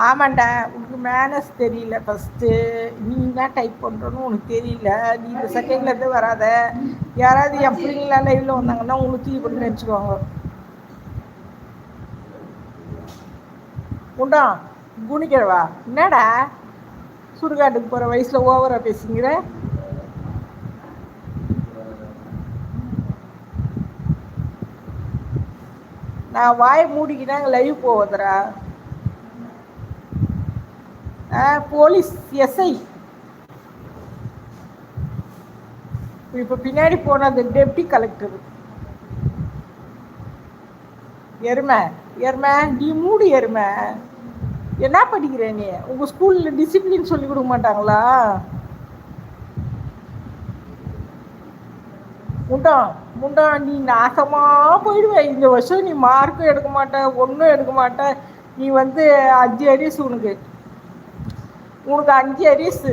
ஆமாண்டா, உனக்கு மேனஸ் தெரியல. ஃபஸ்ட்டு நீ என்ன டைப் பண்ணுறன்னு உனக்கு தெரியல. நீ இந்த செகண்ட்லேருந்து வராத. யாராவது என் பிள்ளைங்களாம் லைவில் வந்தாங்கன்னா உங்களுக்கு தூக்கி பண்ணி நினச்சிக்குவாங்க. உண்டா குனிக்கிறவா என்னடா சுடுகாட்டுக்கு போகிற வயசில் ஓவராக பேசுங்கிற. நான் வாயை மூடிக்கிட்டா அங்கே லைவ் போவதுரா. போலீஸ் எஸ்ஐ இப்போ பின்னாடி போனது டெப்டி கலெக்டர். எருமை எருமை நீ மூடு. எருமை என்ன படிக்கிற நீ? உங்கள் ஸ்கூலில் டிசிப்ளின் சொல்லி கொடுக்க மாட்டாங்களா? முண்டா நீ நாசமாக போயிடுவேன். இந்த வருஷம் நீ மார்க்கும் எடுக்க மாட்ட, ஒன்றும் எடுக்க மாட்ட. நீ 5 அரியஸ். உனக்கு 5 அரியஸ்.